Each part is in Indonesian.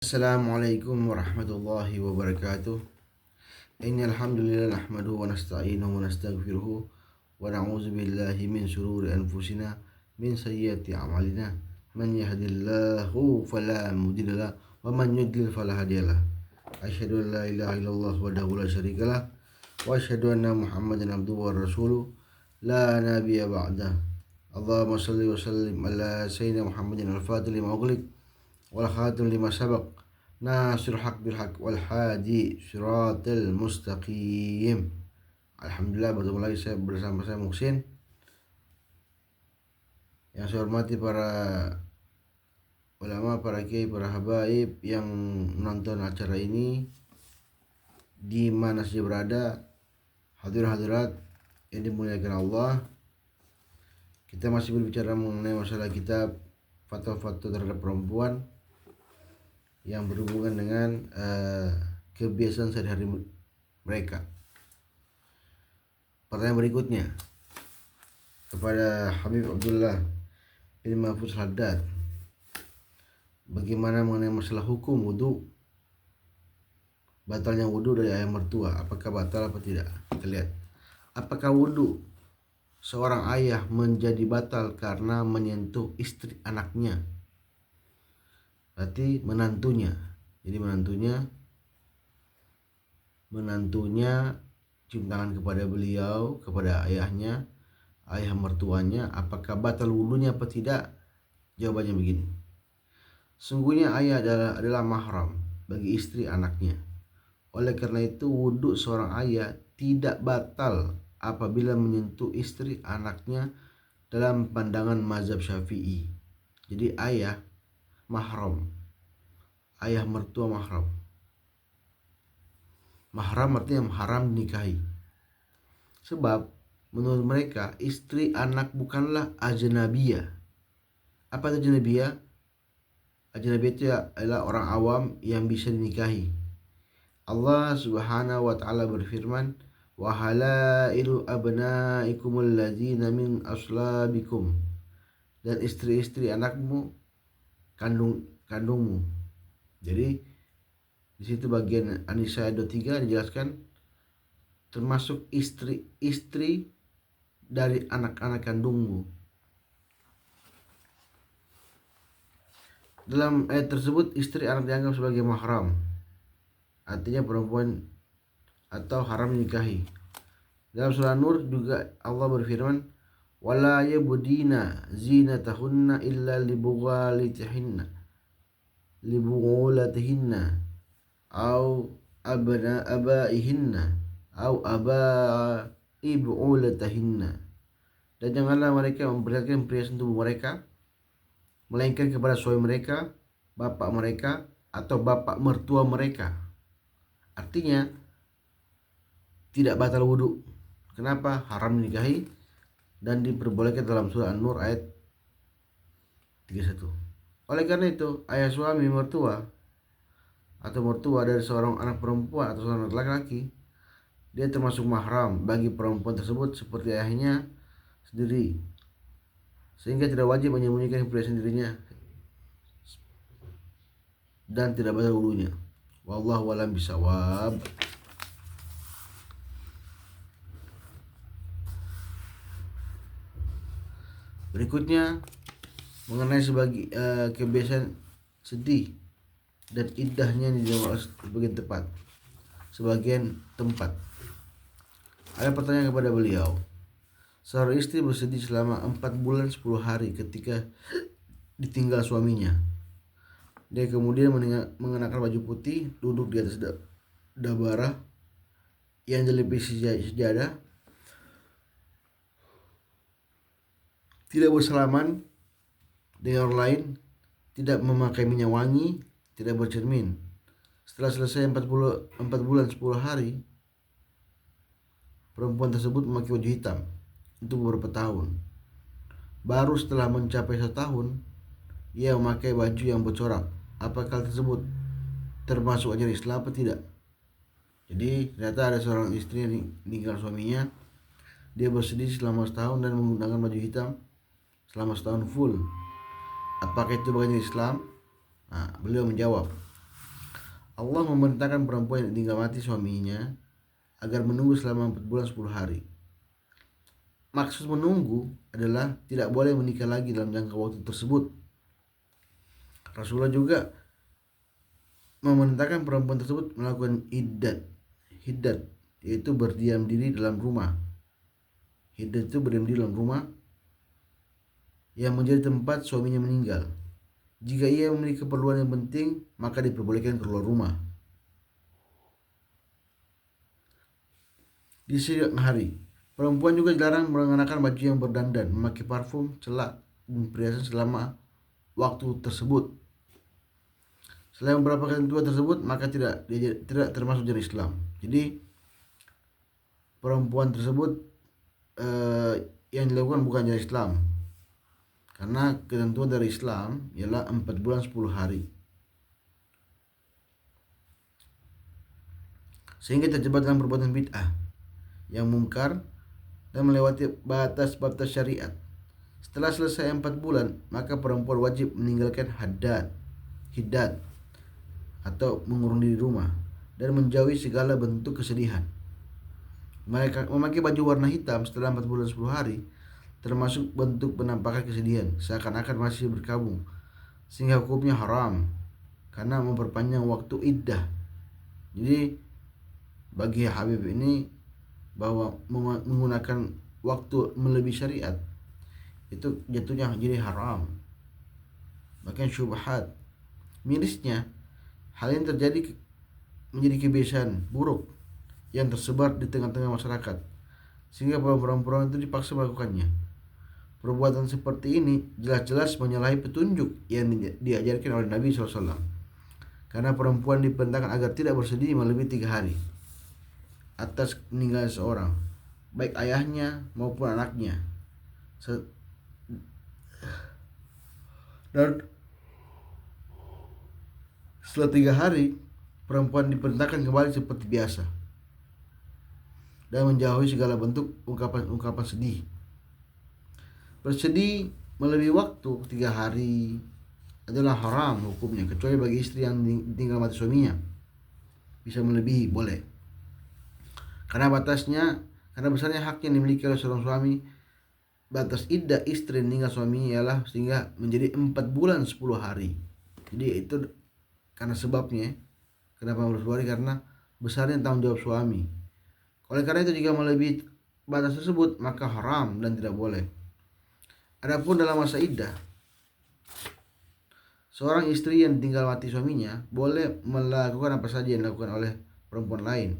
Assalamualaikum warahmatullahi wabarakatuh. Innal hamdalillah nahmaduhu wa nasta'inuhu wa nastaghfiruhu wa na'udzu billahi min shururi anfusina min sayyiati a'malina. Man yahdihillahu fala mudilla wa man yudlil fala hadiyalah. Asyhadu an la ilaha illallah wahdahu la syarikalah wa asyhadu anna Muhammadan abduhu wa rasuluh la nabiyya ba'dah. Allahumma shalli wa sallim ala sayyidina Muhammadin al-fatih lima ughliq wal khatim lima sabaq nasir haq bil haq wal hadi siratal mustaqim. Alhamdulillah, bertemu lagi saya bersama saya Muhsin. Yang saya hormati para ulama, para kiai, para habaib yang menonton acara ini di mana saja berada, hadirat yang dimuliakan Allah. Kita masih berbicara mengenai masalah kitab fatwa-fatwa terhadap perempuan yang berhubungan dengan kebiasaan sehari-hari mereka. Pertanyaan berikutnya kepada Habib Abdullah bin Mahfuz Haddad, bagaimana mengenai masalah hukum wudu, batalnya wudu dari ayah mertua, apakah batal apa tidak? Kita lihat, apakah wudu seorang ayah menjadi batal karena menyentuh istri anaknya, berarti menantunya. Jadi menantunya cium tangan kepada beliau, kepada ayahnya, ayah mertuanya, apakah batal wudunya apa tidak? Jawabannya begini. Sungguhnya ayah adalah mahram bagi istri anaknya. Oleh karena itu wudu seorang ayah tidak batal apabila menyentuh istri anaknya dalam pandangan mazhab Syafi'i. Jadi ayah mahram, ayah mertua mahram. Mahram artinya haram dinikahi. Sebab menurut mereka istri anak bukanlah ajnabiyah. Apa itu ajnabiyah? Ajnabiyah itu adalah orang awam yang bisa dinikahi. Allah Subhanahu wa taala berfirman, "Wa halailu abnaikumul ladzina min aslabikum." Dan istri-istri anakmu kandungmu. Jadi di situ bagian An-Nisa ayat 23 dijelaskan termasuk istri-istri dari anak-anak kandungmu. Dalam ayat tersebut istri anak dianggap sebagai mahram, artinya perempuan atau haram dinikahi. Dalam surah Nur juga Allah berfirman, wala yabdina zinatahunna illa libughalatihinna au abaihinna au ibu'ulatahinna. Dan janganlah mereka memperlihatkan perhiasan tubuh mereka melainkan kepada suami mereka, bapak mereka, atau bapak mertua mereka. Artinya tidak batal wudu. Kenapa? Haram dinikahi dan diperbolehkan dalam surah An-Nur ayat 31. Oleh karena itu ayah suami mertua atau mertua dari seorang anak perempuan atau seorang laki-laki, dia termasuk mahram bagi perempuan tersebut seperti ayahnya sendiri, sehingga tidak wajib menyembunyikan perhiasan dirinya dan tidak batal wudunya. Wallahu a'lam bishawab. Berikutnya mengenai kebiasaan sedih dan iddahnya di sebagian tempat. Ada pertanyaan kepada beliau. Seorang istri bersedih selama 4 bulan 10 hari ketika ditinggal suaminya. Dia kemudian mengenakan baju putih, duduk di atas dabara yang dilipisi sejadah, tidak bersalaman dengan orang lain, tidak memakai minyak wangi, tidak bercermin. Setelah selesai 4 bulan 10 hari, perempuan tersebut memakai baju hitam untuk beberapa tahun. Baru setelah mencapai 1 tahun, ia memakai baju yang bercorak. Apakah tersebut termasuk ajaran Islam atau tidak? Jadi ternyata ada seorang istri yang meninggal suaminya. Dia bersedih selama setahun dan menggunakan baju hitam selama setahun full. Apakah itu bagian Islam? Nah, beliau menjawab, Allah memerintahkan perempuan yang tinggal mati suaminya agar menunggu selama 4 bulan 10 hari. Maksud menunggu adalah tidak boleh menikah lagi dalam jangka waktu tersebut. Rasulullah juga memerintahkan perempuan tersebut melakukan hiddat, yaitu berdiam diri dalam rumah. Hiddat itu berdiam diri dalam rumah yang menjadi tempat suaminya meninggal. Jika ia memiliki keperluan yang penting, maka diperbolehkan keluar rumah. Di siang hari, perempuan juga dilarang mengenakan baju yang berdandan, memakai parfum, celak, dan perhiasan selama waktu tersebut. Selain beberapa ketentuan tersebut, maka tidak termasuk dari Islam. Jadi perempuan tersebut yang dilakukan bukan dari Islam. Karena ketentuan dari Islam ialah 4 bulan 10 hari. Sehingga terjebak dalam perbuatan bid'ah yang mungkar dan melewati batas-batas syariat. Setelah selesai 4 bulan, maka perempuan wajib meninggalkan hiddat atau mengurung diri rumah dan menjauhi segala bentuk kesedihan. Mereka memakai baju warna hitam setelah 4 bulan 10 hari termasuk bentuk penampakan kesedihan, seakan-akan masih berkabung, sehingga hukumnya haram karena memperpanjang waktu iddah. Jadi bagi Habib ini bahwa menggunakan waktu melebihi syariat itu jatuhnya jadi haram, bahkan syubhat. Mirisnya hal ini terjadi menjadi kebiasaan buruk yang tersebar di tengah-tengah masyarakat, sehingga perempuan itu dipaksa melakukannya. Perbuatan seperti ini jelas-jelas menyalahi petunjuk yang diajarkan oleh Nabi SAW. Karena perempuan diperintahkan agar tidak bersedih melebihi 3 hari atas meninggal seorang, baik ayahnya maupun anaknya. Dan setelah 3 hari, perempuan diperintahkan kembali seperti biasa dan menjauhi segala bentuk ungkapan sedih. Bersedih melebihi waktu 3 hari adalah haram hukumnya, kecuali bagi istri yang tinggal mati suaminya. Bisa melebihi, boleh. Karena besarnya hak yang dimiliki oleh seorang suami. Batas iddah istri yang tinggal suaminya ialah sehingga menjadi 4 bulan 10 hari. Jadi itu karena sebabnya, kenapa harus 10 hari, karena besarnya tanggung jawab suami. Oleh karena itu jika melebihi batas tersebut maka haram dan tidak boleh. Adapun dalam masa iddah, seorang istri yang tinggal mati suaminya boleh melakukan apa saja yang dilakukan oleh perempuan lain,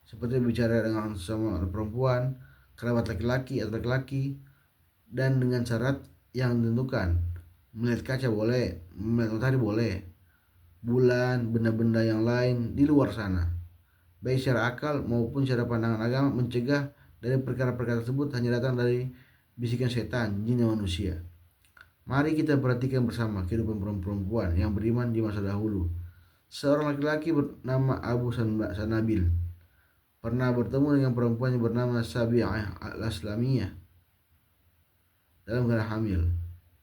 seperti bicara dengan sama perempuan, kerabat laki-laki atau laki-laki, dan dengan syarat yang ditentukan. Melihat kaca boleh, melihat matahari boleh, bulan, benda-benda yang lain di luar sana, baik secara akal maupun secara pandangan agama. Mencegah dari perkara-perkara tersebut hanya datang dari bisikan setan, jin dan manusia. Mari kita perhatikan bersama kehidupan perempuan yang beriman di masa dahulu. Seorang laki-laki bernama Abu Sanabil pernah bertemu dengan perempuan yang bernama Sabi'ah al-Aslamiyah dalam keadaan hamil,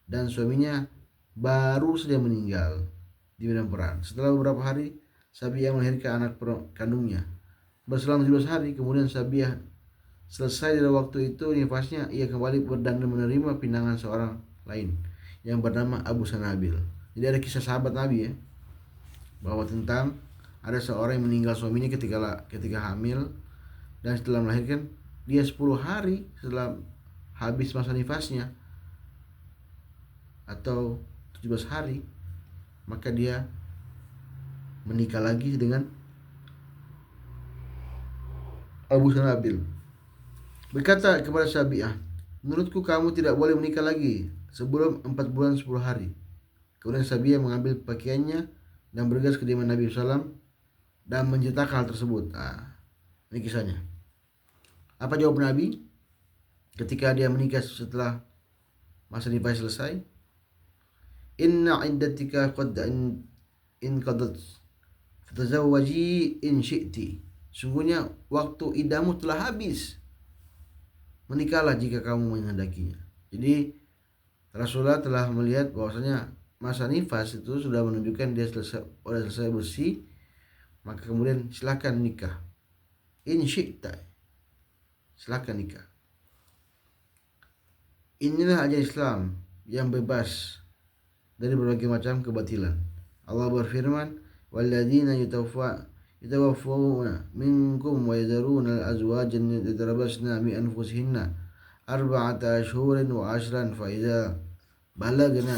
dan suaminya baru saja meninggal di medan perang. Setelah beberapa hari, Sabi'ah melahirkan anak kandungnya. Berselang 17 hari kemudian Sabi'ah selesai dari waktu itu nifasnya, ia kembali berdandan menerima pinangan seorang lain yang bernama Abu Sanabil. Jadi ada kisah sahabat Nabi ya, bahwa tentang ada seorang yang meninggal suaminya ketika hamil, dan setelah melahirkan dia 10 hari setelah habis masa nifasnya atau 17 hari, maka dia menikah lagi dengan Abu Sanabil. Berkata kepada Sabi'ah, menurutku kamu tidak boleh menikah lagi sebelum 4 bulan 10 hari. Kemudian Sabi'ah mengambil pakaiannya dan bergegas ke kediaman Nabi SAW dan menceritakan hal tersebut. Ini kisahnya. Apa jawab Nabi ketika dia menikah setelah masa nifas selesai? Inna iddatika qad inqadat fatazawwaji in syi'ti. Sungguhnya waktu idahmu telah habis, menikahlah jika kamu menghendakinya. Jadi Rasulullah telah melihat bahwasanya masa nifas itu sudah menunjukkan dia selesai bersih, maka kemudian silakan nikah. In syi'ta, silakan nikah. Inilah ajaran Islam yang bebas dari berbagai macam kebatilan. Allah berfirman, "Walladzina yatawaffawna minkum wa yadharuna azwajan yatarabbasna bi anfusihinna arba'ata ashhurin wa ashran fa idza balagna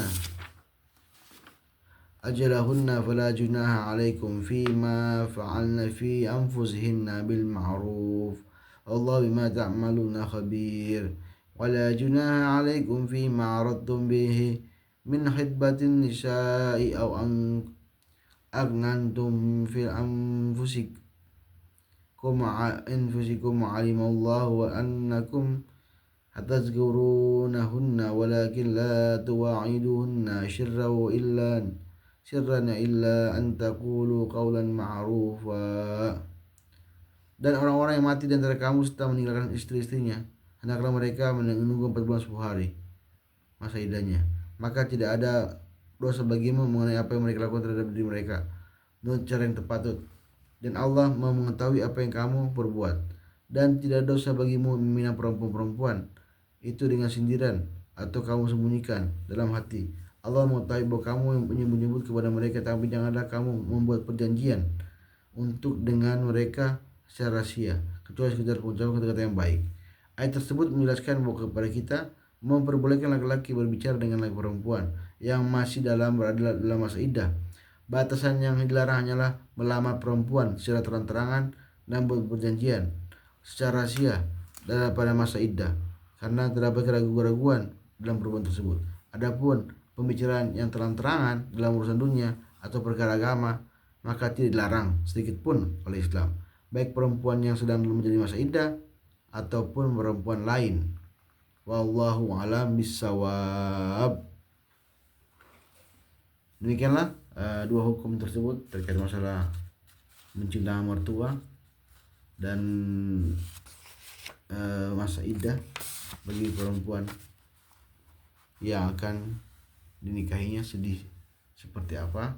ajalahunna fala junaha 'alaikum fima fa'alna fi anfusihinna bil ma'ruf. Wallahu bima ta'maluna khabir. Wala junaha 'alaikum fima 'aradtum bihi min khidbatin nisa'i aw agnantum fi anfusikum alimallahu wa annakum hatazkurunahunna walakin la tuwa'iduhunna sirran illa an taqulu qawlan ma'rufa. Dan orang-orang yang mati di antara kamu setelah meninggalkan istri-istrinya, hendaklah mereka menunggu 4 bulan 10 hari masa iddahnya. Maka tidak ada dosa bagimu mengenai apa yang mereka lakukan terhadap diri mereka menurut cara yang terpatut. Dan Allah Maha mengetahui apa yang kamu perbuat. Dan tidak ada dosa bagimu meminang perempuan-perempuan itu dengan sindiran atau kamu sembunyikan dalam hati. Allah mengetahui bahwa kamu yang menyebut kepada mereka, tapi janganlah kamu membuat perjanjian untuk dengan mereka secara rahasia, kecuali sekedar mengucapkan kata-kata yang baik. Ayat tersebut menjelaskan bahwa kepada kita memperbolehkan laki-laki berbicara dengan laki perempuan yang masih berada dalam masa iddah. Batasan yang dilarang hanyalah melamar perempuan secara terang-terangan dan berperjanjian secara rahasia pada masa iddah, karena terdapat keraguan-keraguan dalam perempuan tersebut. Adapun pembicaraan yang terang-terangan dalam urusan dunia atau perkara agama, maka tidak dilarang sedikit pun oleh Islam, baik perempuan yang sedang menjadi masa iddah ataupun perempuan lain. Wallahu a'lam bissawab. Demikianlah dua hukum tersebut terkait masalah mencintai mertua dan masa iddah bagi perempuan yang akan dinikahinya sedih seperti apa.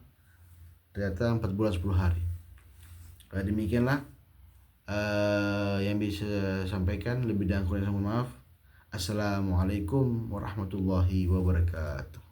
Ternyata 4 bulan 10 hari. Demikianlah yang bisa sampaikan. Lebih dan kurang mohon maaf. Assalamualaikum warahmatullahi wabarakatuh.